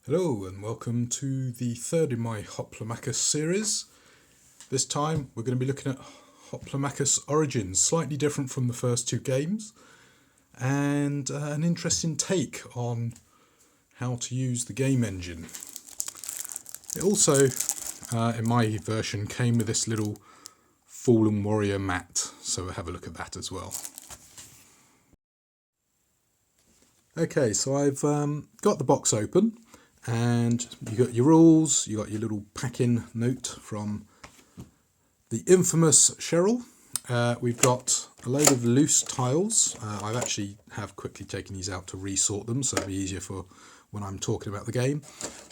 Hello and welcome to the third in my Hoplomachus series. This time we're going to be looking at Hoplomachus Origins, slightly different from the first two games, and an interesting take on how to use the game engine. It also, in my version, came with this little Fallen Warrior mat, so we'll have a look at that as well. Okay, so I've got the box open. And you got your rules, you got your little pack-in note from the infamous Cheryl. We've got a load of loose tiles. I've actually quickly taken these out to resort them, so it'll be easier for when I'm talking about the game.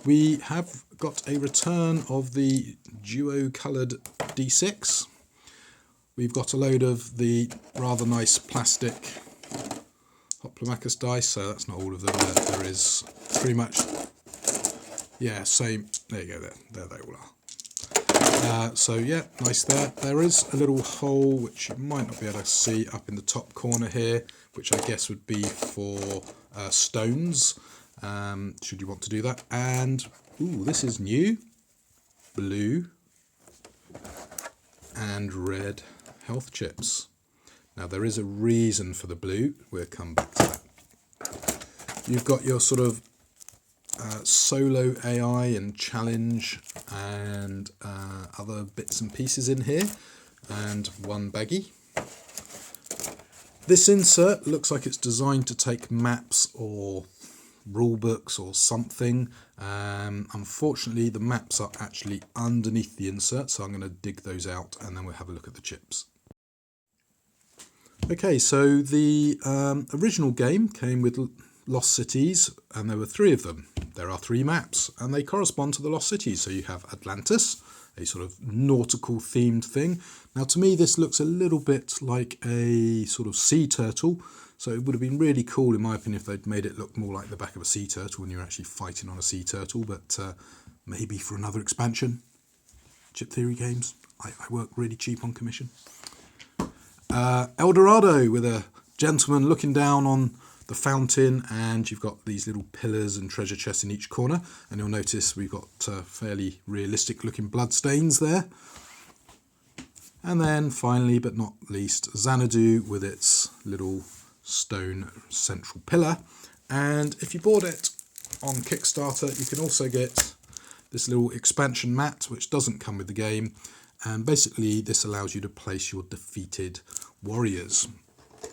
We have got a return of the duo-coloured D6. We've got a load of the rather nice plastic Hoplomachus dice, so that's not all of them. There is pretty much... yeah, same. There you go. There they all are. So yeah, nice there. There is a little hole which you might not be able to see up in the top corner here, which I guess would be for stones, should you want to do that. And ooh, this is new, blue and red health chips. Now there is a reason for the blue. We'll come back to that. You've got your sort of solo AI and challenge and other bits and pieces in here, and one baggie. This insert looks like it's designed to take maps or rule books or something. Unfortunately the maps are actually underneath the insert, so I'm going to dig those out and then we'll have a look at the chips. Okay, so the original game came with Lost Cities, and there were 3 of them. There are 3 maps, and they correspond to the Lost Cities. So you have Atlantis, a sort of nautical themed thing. Now to me this looks a little bit like a sort of sea turtle, so it would have been really cool in my opinion if they'd made it look more like the back of a sea turtle when you're actually fighting on a sea turtle, but maybe for another expansion. Chip Theory Games, I work really cheap on commission. El Dorado, with a gentleman looking down on the fountain, and you've got these little pillars and treasure chests in each corner, and you'll notice we've got fairly realistic looking blood stains there. And then finally but not least, Xanadu with its little stone central pillar. And if you bought it on Kickstarter, you can also get this little expansion mat which doesn't come with the game, and basically this allows you to place your defeated warriors.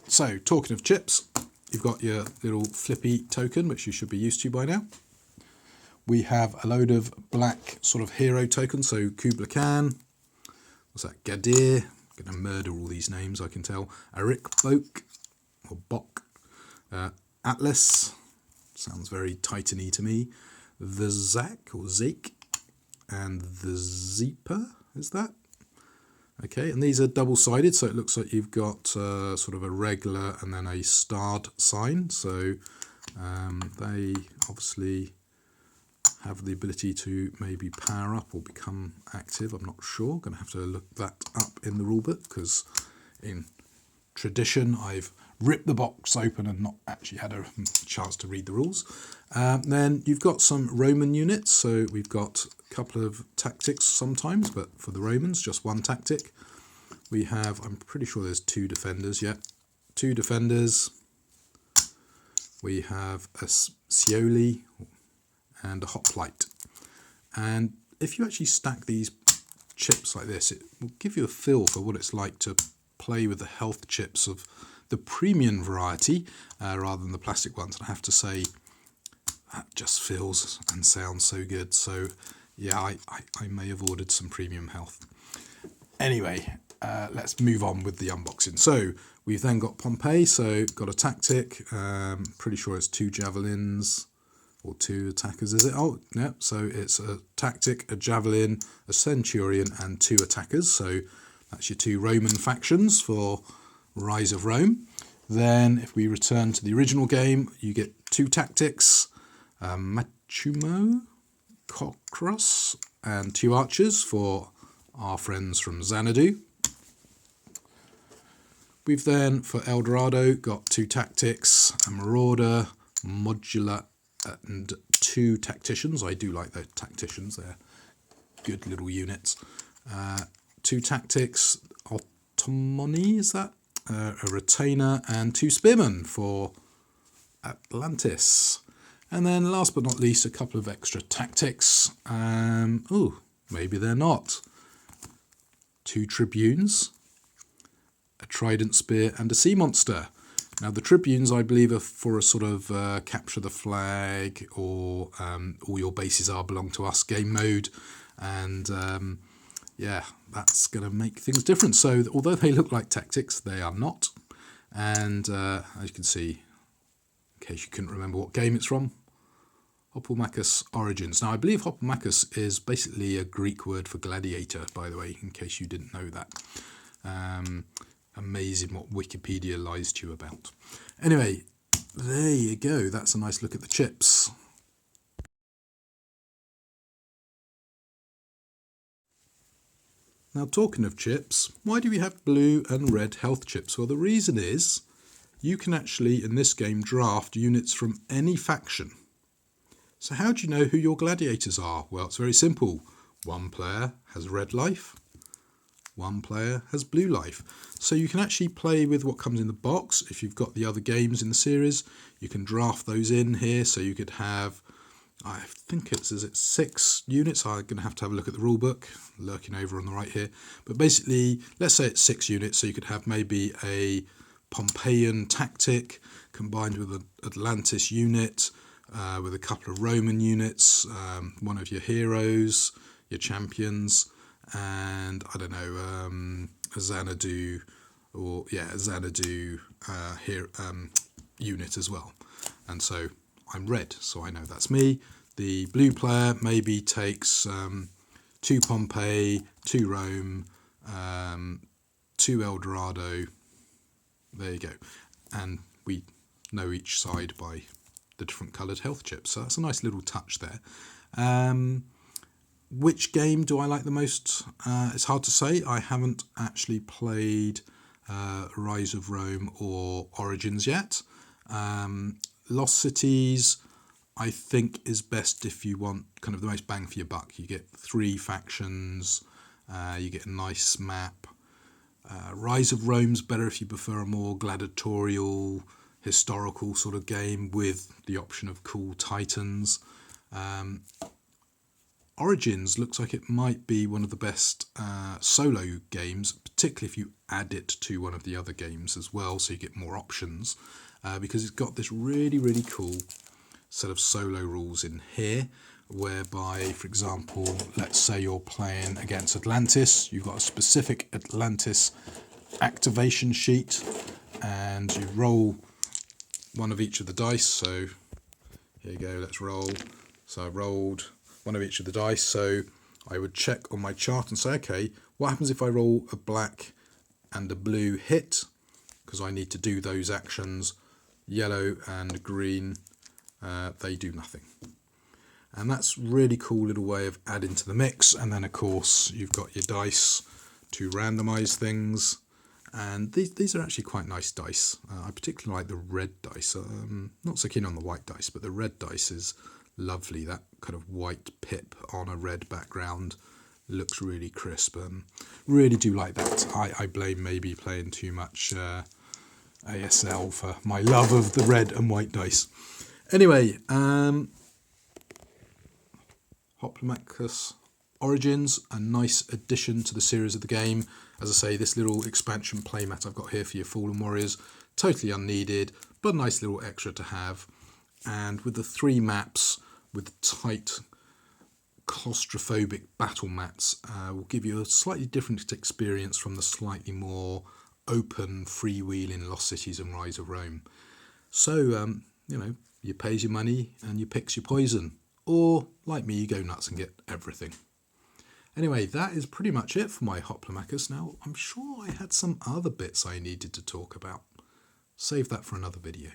So talking of chips, you've got your little flippy token, which you should be used to by now. We have a load of black sort of hero tokens, so Kubla Khan, what's that, Gadir, I'm going to murder all these names I can tell, Arik Bok, or Bok, Atlas, sounds very Titan-y to me, the Zak, or Zeke, and the Zeeper, is that? Okay, and these are double-sided, so it looks like you've got sort of a regular and then a starred sign. So they obviously have the ability to maybe power up or become active. I'm not sure. Going to have to look that up in the rulebook, because in tradition I've ripped the box open and not actually had a chance to read the rules. Then you've got some Roman units, so we've got a couple of tactics sometimes, but for the Romans just one tactic. We have, I'm pretty sure there's 2 defenders, yeah, 2 defenders. We have a Scioli and a Hoplite. And if you actually stack these chips like this, it will give you a feel for what it's like to play with the health chips of the premium variety rather than the plastic ones. And I have to say that just feels and sounds so good. So yeah, I may have ordered some premium health. Anyway, let's move on with the unboxing. So we've then got Pompeii, so got a tactic, pretty sure it's 2 javelins or 2 attackers, is it? Oh, yeah, so it's a tactic, a javelin, a centurion and 2 attackers. So that's your 2 Roman factions for Rise of Rome. Then if we return to the original game, you get 2 tactics, Machumo, Cockross, and 2 archers for our friends from Xanadu. We've then, for El Dorado, got 2 tactics, a marauder, modular and 2 tacticians. I do like those tacticians, they're good little units. 2 tactics, Ottomoni, is that? A retainer and 2 spearmen for Atlantis. And then last but not least, a couple of extra tactics. Oh, maybe they're not. 2 tribunes, a trident spear and a sea monster. Now the tribunes, I believe, are for a sort of capture the flag, or all your bases belong to us game mode. And yeah, that's going to make things different. So although they look like tactics, they are not. And as you can see, in case you couldn't remember what game it's from, Hoplomachus Origins. Now I believe Hoplomachus is basically a Greek word for gladiator, by the way, in case you didn't know that. Amazing what Wikipedia lies to you about. Anyway, there you go. That's a nice look at the chips. Now, talking of chips, why do we have blue and red health chips? Well, the reason is you can actually, in this game, draft units from any faction. So how do you know who your gladiators are? Well, it's very simple. One player has red life, one player has blue life. So you can actually play with what comes in the box. If you've got the other games in the series, you can draft those in here. So you could have, I think it's 6 units. I'm going to have a look at the rule book, lurking over on the right here. But basically, let's say it's 6 units. So you could have maybe a Pompeian tactic combined with an Atlantis unit, with a couple of Roman units, one of your heroes, your champions, and I don't know, a Xanadu, or yeah, a Xanadu here unit as well. And so I'm red, so I know that's me. The blue player maybe takes 2 Pompeii, 2 Rome, 2 El Dorado. There you go. And we know each side by the different coloured health chips. So that's a nice little touch there. Which game do I like the most? It's hard to say. I haven't actually played Rise of Rome or Origins yet. Lost Cities, I think, is best if you want kind of the most bang for your buck. You get 3 factions, you get a nice map. Rise of Rome's better if you prefer a more gladiatorial, historical sort of game with the option of cool titans. Origins looks like it might be one of the best solo games, particularly if you add it to one of the other games as well, so you get more options, because it's got this really, really cool set of solo rules in here, whereby, for example, let's say you're playing against Atlantis, you've got a specific Atlantis activation sheet, and you roll one of each of the dice. So here you go, let's roll. So I rolled one of each of the dice, so I would check on my chart and say, okay, what happens if I roll a black and a blue hit? Because I need to do those actions. Yellow and green, they do nothing. And that's really cool little way of adding to the mix. And then of course you've got your dice to randomize things, and these are actually quite nice dice. I particularly like the red dice. Not so keen on the white dice, but the red dice is lovely. That kind of white pip on a red background looks really crisp, and really do like that. I blame maybe playing too much ASL for my love of the red and white dice. Anyway, Hoplomachus Origins, a nice addition to the series of the game. As I say, this little expansion playmat I've got here for your Fallen Warriors, totally unneeded, but a nice little extra to have. And with the 3 maps, with tight claustrophobic battle mats, will give you a slightly different experience from the slightly more open, freewheeling Lost Cities and Rise of Rome. So, you know, you pays your money and you picks your poison. Or, like me, you go nuts and get everything. Anyway, that is pretty much it for my Hoplomachus. Now, I'm sure I had some other bits I needed to talk about. Save that for another video.